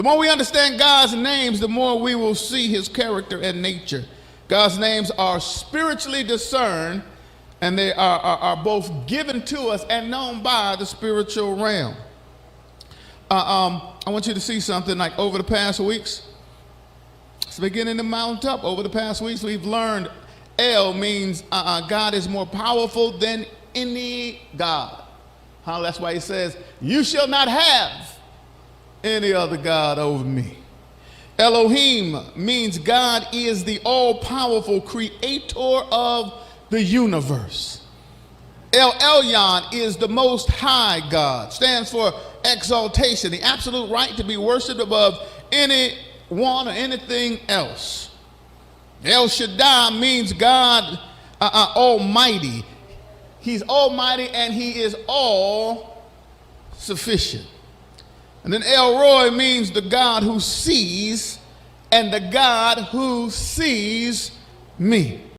The more we understand God's names, the more we will see his character and nature. God's names are spiritually discerned, and they are both given to us and known by the spiritual realm. I want you to see something like over the past weeks. It's beginning to mount up. Over the past weeks, we've learned El means God is more powerful than any God. That's why he says, you shall not have any other God over me. Elohim means God is the all-powerful creator of the universe. El Elyon is the most high God, stands for exaltation, the absolute right to be worshiped above anyone or anything else. El Shaddai means God Almighty. He's almighty and he is all sufficient. And then El Roi means the God who sees and the God who sees me.